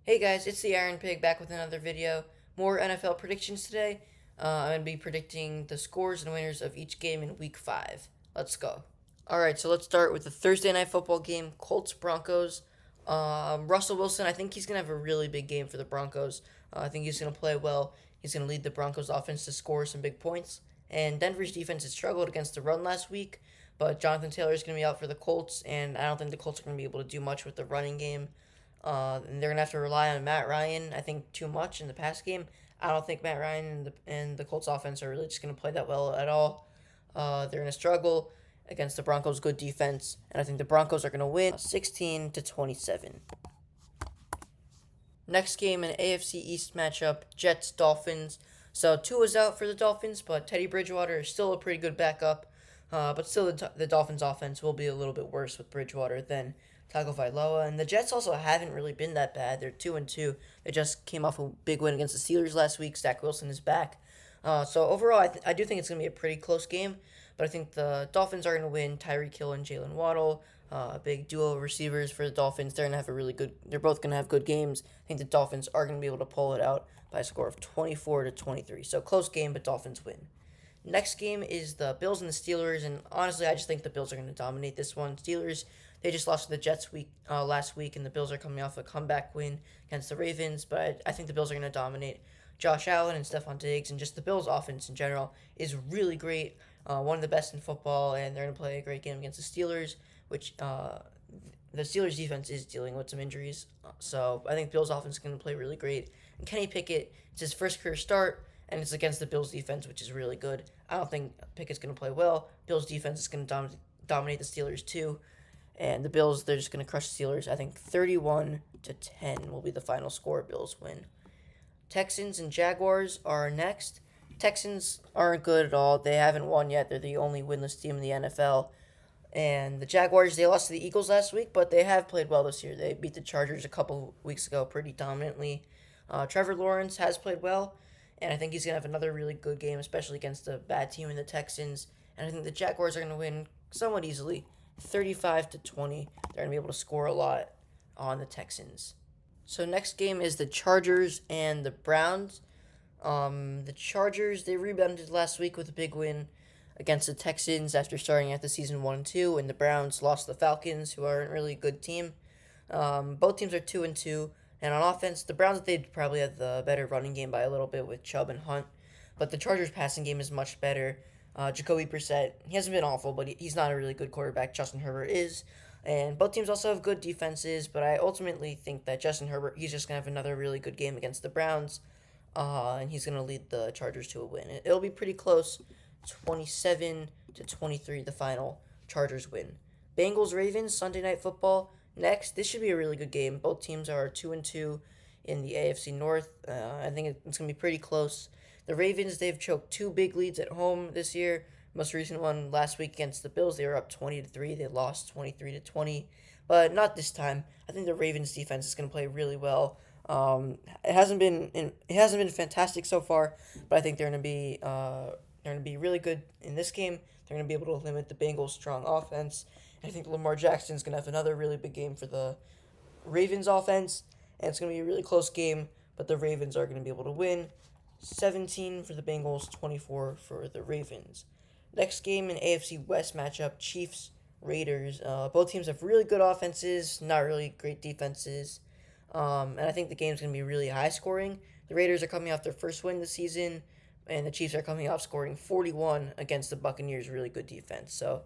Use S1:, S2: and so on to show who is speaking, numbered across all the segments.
S1: Hey guys, it's the Iron Pig back with another video. More NFL predictions today. I'm going to be predicting the scores and winners of each game in week 5. Let's go. Alright, so let's start with the Thursday night football game, Colts Broncos. Russell Wilson, I think he's going to have a really big game for the Broncos. I think he's going to play well. He's going to lead the Broncos offense to score some big points. And Denver's defense has struggled against the run last week, but Jonathan Taylor is going to be out for the Colts, and I don't think the Colts are going to be able to do much with the running game. And they're gonna have to rely on Matt Ryan, I think, too much in the pass game. I don't think Matt Ryan and the Colts offense are really just gonna play that well at all. They're gonna struggle against the Broncos' good defense, and I think the Broncos are gonna win 16-27. Next game, an AFC East matchup, Jets Dolphins. So Tua's out for the Dolphins, but Teddy Bridgewater is still a pretty good backup. But still, the Dolphins' offense will be a little bit worse with Bridgewater than Tagovailoa. And the Jets also haven't really been that bad. They're 2-2. They just came off a big win against the Steelers last week. Zach Wilson is back. So overall, I do think it's going to be a pretty close game. But I think the Dolphins are going to win. Tyreek Hill and Jalen Waddle, a big duo of receivers for the Dolphins. They're going to have a really good. They're both going to have good games. I think the Dolphins are going to be able to pull it out by a score of 24-23. So close game, but Dolphins win. Next game is the Bills and the Steelers, and honestly, I just think the Bills are going to dominate this one. Steelers, they just lost to the Jets last week, and the Bills are coming off a comeback win against the Ravens, but I think the Bills are going to dominate. Josh Allen and Stephon Diggs, and just the Bills' offense in general is really great, one of the best in football, and they're going to play a great game against the Steelers, which the Steelers' defense is dealing with some injuries, so I think Bills' offense is going to play really great. And Kenny Pickett, it's his first career start, and it's against the Bills' defense, which is really good. I don't think Pickett's going to play well. Bills' defense is going to dominate the Steelers too, and the Bills, they're just going to crush the Steelers. I think 31-10 will be the final score. Bills win. Texans and Jaguars are next. Texans aren't good at all. They haven't won yet. They're the only winless team in the NFL. And the Jaguars, they lost to the Eagles last week, but they have played well this year. They beat the Chargers a couple weeks ago pretty dominantly. Trevor Lawrence has played well, and I think he's going to have another really good game, especially against a bad team in the Texans. And I think the Jaguars are going to win somewhat easily, 35-20. They're going to be able to score a lot on the Texans. So next game is the Chargers and the Browns. The Chargers, they rebounded last week with a big win against the Texans after starting at the season 1-2, and the Browns lost the Falcons, who aren't really a good team. Both teams are 2-2, and on offense, the Browns, they'd probably have the better running game by a little bit with Chubb and Hunt, but the Chargers' passing game is much better. Jacoby Brissett, he hasn't been awful, but he's not a really good quarterback. Justin Herbert is. And both teams also have good defenses, but I ultimately think that Justin Herbert, he's just going to have another really good game against the Browns, and he's going to lead the Chargers to a win. It'll be pretty close, 27-23, the final. Chargers win. Bengals Ravens Sunday Night Football next. This should be a really good game. Both teams are 2-2 in the AFC North. I think it's going to be pretty close. The Ravens, they've choked two big leads at home this year. Most recent one last week against the Bills, they were up 20-3. They lost 23-20, but not this time. I think the Ravens defense is going to play really well. It hasn't been fantastic so far, but I think they're going to be really good in this game. They're going to be able to limit the Bengals' strong offense. And I think Lamar Jackson's going to have another really big game for the Ravens offense, and it's going to be a really close game, but the Ravens are going to be able to win. 17 for the Bengals, 24 for the Ravens. Next game, an AFC West matchup, Chiefs Raiders. Both teams have really good offenses, not really great defenses. And I think the game's going to be really high scoring. The Raiders are coming off their first win this season, and the Chiefs are coming off scoring 41 against the Buccaneers' really good defense. So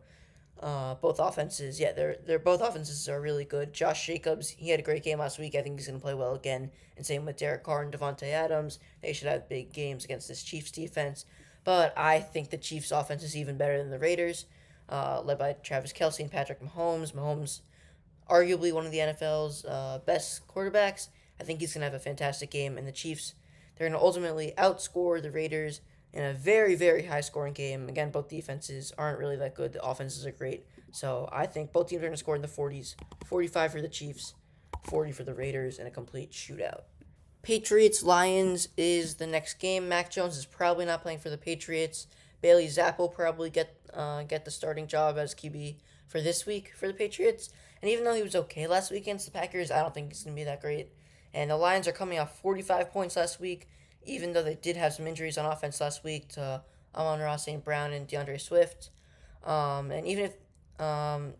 S1: both offenses, yeah, they're both offenses are really good. Josh Jacobs, he had a great game last week. I think he's going to play well again. And same with Derek Carr and Devontae Adams. They should have big games against this Chiefs defense. But I think the Chiefs offense is even better than the Raiders, led by Travis Kelce and Patrick Mahomes. Mahomes, arguably one of the NFL's best quarterbacks. I think he's going to have a fantastic game. And the Chiefs, they're going to ultimately outscore the Raiders in a very, very high scoring game. Again, both defenses aren't really that good. The offenses are great. So I think both teams are going to score in the 40s. 45 for the Chiefs, 40 for the Raiders, and a complete shootout. Patriots Lions is the next game. Mac Jones is probably not playing for the Patriots. Bailey Zapp will probably get the starting job as QB for this week for the Patriots. And even though he was okay last week against the Packers, I don't think he's gonna be that great. And the Lions are coming off 45 points last week, even though they did have some injuries on offense last week to Amon-Ra St. Brown and DeAndre Swift. And even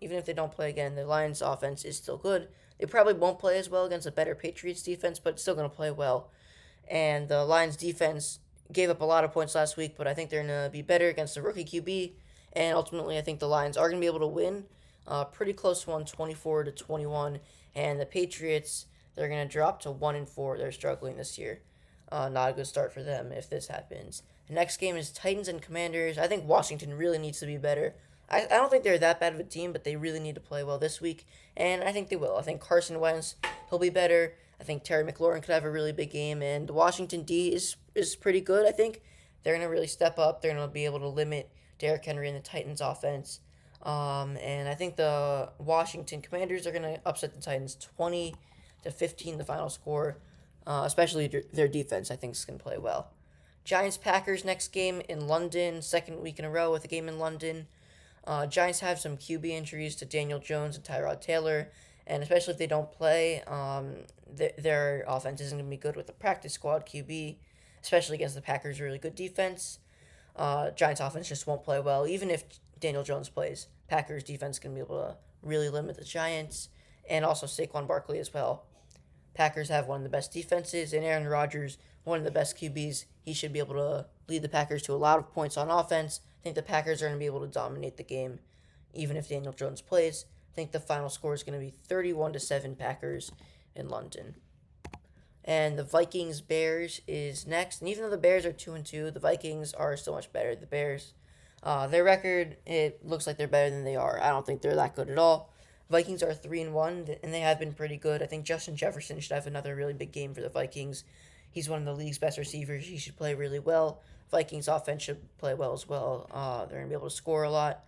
S1: if they don't play again, the Lions' offense is still good. They probably won't play as well against a better Patriots defense, but still going to play well. And the Lions' defense gave up a lot of points last week, but I think they're going to be better against the rookie QB. And ultimately, I think the Lions are going to be able to win. Pretty close one, 24-21. And the Patriots, they're going to drop to 1-4. They're struggling this year. Not a good start for them if this happens. The next game is Titans and Commanders. I think Washington really needs to be better. I don't think they're that bad of a team, but they really need to play well this week, and I think they will. I think Carson Wentz, he'll be better. I think Terry McLaurin could have a really big game, and the Washington D is pretty good. I think they're going to really step up. They're going to be able to limit Derrick Henry and the Titans offense. And I think the Washington Commanders are going to upset the Titans 20-15, the final score. Especially their defense, I think, is going to play well. Giants Packers next game in London, second week in a row with a game in London. Giants have some QB injuries to Daniel Jones and Tyrod Taylor, and especially if they don't play, their offense isn't going to be good with the practice squad QB, especially against the Packers' really good defense. Giants offense just won't play well, even if Daniel Jones plays. Packers defense is going to be able to really limit the Giants, and also Saquon Barkley as well. Packers have one of the best defenses, and Aaron Rodgers, one of the best QBs. He should be able to lead the Packers to a lot of points on offense. I think the Packers are going to be able to dominate the game, even if Daniel Jones plays. I think the final score is going to be 31-7 Packers in London. And the Vikings Bears is next. And even though the Bears are 2-2, the Vikings are so much better. The Bears, their record, it looks like they're better than they are. I don't think they're that good at all. Vikings are 3-1, and they have been pretty good. I think Justin Jefferson should have another really big game for the Vikings. He's one of the league's best receivers. He should play really well. Vikings offense should play well as well. They're going to be able to score a lot.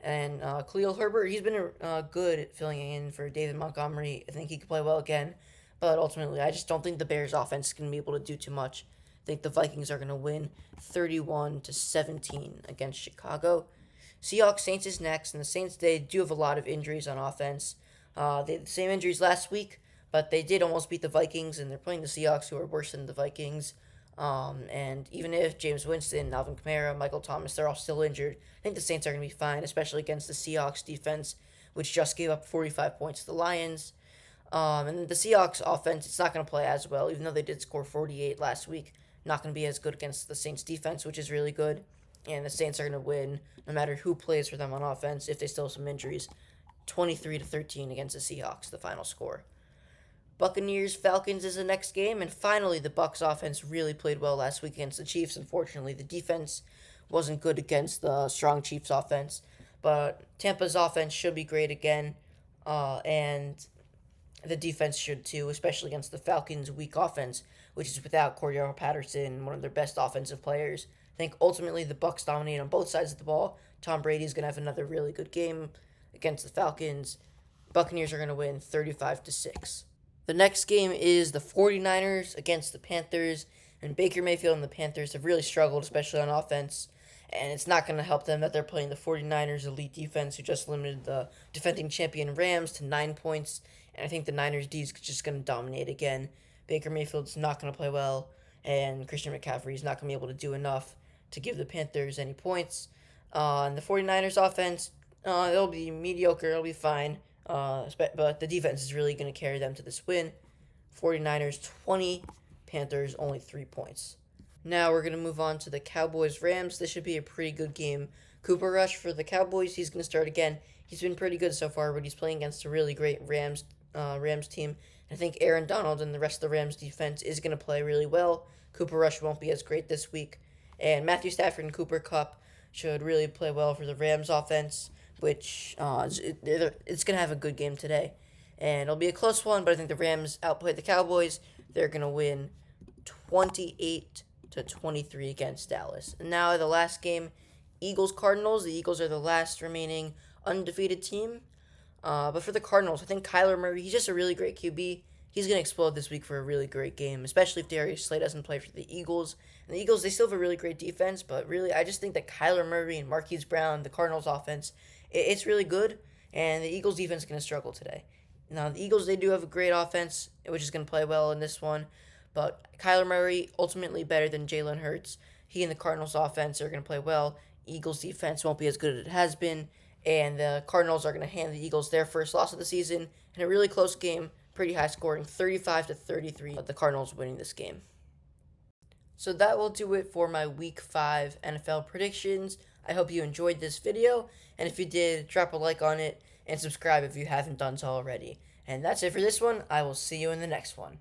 S1: And Khalil Herbert, he's been good at filling in for David Montgomery. I think he could play well again. But ultimately, I just don't think the Bears offense is going to be able to do too much. I think the Vikings are going to win 31-17 against Chicago. Seahawks Saints is next, and the Saints, they do have a lot of injuries on offense. They had the same injuries last week, but they did almost beat the Vikings, and they're playing the Seahawks, who are worse than the Vikings. And even if James Winston, Alvin Kamara, Michael Thomas, they're all still injured, I think the Saints are going to be fine, especially against the Seahawks defense, which just gave up 45 points to the Lions. And the Seahawks offense, it's not going to play as well, even though they did score 48 last week. Not going to be as good against the Saints defense, which is really good. And the Saints are going to win no matter who plays for them on offense if they still have some injuries. 23-13 against the Seahawks, the final score. Buccaneers Falcons is the next game, and finally the Bucs offense really played well last week against the Chiefs. Unfortunately, the defense wasn't good against the strong Chiefs offense, but Tampa's offense should be great again, and the defense should too, especially against the Falcons' weak offense, which is without Cordero Patterson, one of their best offensive players. I think ultimately the Bucs dominate on both sides of the ball. Tom Brady's going to have another really good game against the Falcons. Buccaneers are going to win 35-6. The next game is the 49ers against the Panthers, and Baker Mayfield and the Panthers have really struggled, especially on offense, and it's not going to help them that they're playing the 49ers elite defense, who just limited the defending champion Rams to 9 points, and I think the Niners D is just going to dominate again. Baker Mayfield's not going to play well, and Christian McCaffrey is not going to be able to do enough to give the Panthers any points. And the 49ers offense, it'll be mediocre, it'll be fine. But the defense is really going to carry them to this win. 49ers 20, Panthers only 3 points. Now we're going to move on to the Cowboys-Rams. This should be a pretty good game. Cooper Rush for the Cowboys, he's going to start again. He's been pretty good so far, but he's playing against a really great Rams team. I think Aaron Donald and the rest of the Rams defense is going to play really well. Cooper Rush won't be as great this week. And Matthew Stafford and Cooper Kupp should really play well for the Rams offense, which it's going to have a good game today. And it'll be a close one, but I think the Rams outplayed the Cowboys. They're going to win 28-23 against Dallas. And now the last game, Eagles-Cardinals. The Eagles are the last remaining undefeated team. But for the Cardinals, I think Kyler Murray, he's just a really great QB. He's going to explode this week for a really great game, especially if Darius Slay doesn't play for the Eagles. And the Eagles, they still have a really great defense, but really, I just think that Kyler Murray and Marquise Brown, the Cardinals offense, it's really good, and the Eagles defense is going to struggle today. Now, the Eagles, they do have a great offense, which is going to play well in this one. But Kyler Murray, ultimately better than Jalen Hurts. He and the Cardinals' offense are going to play well. Eagles' defense won't be as good as it has been. And the Cardinals are going to hand the Eagles their first loss of the season in a really close game, pretty high scoring, 35-33. The Cardinals winning this game. So that will do it for my Week 5 NFL predictions. I hope you enjoyed this video, and if you did, drop a like on it and subscribe if you haven't done so already. And that's it for this one. I will see you in the next one.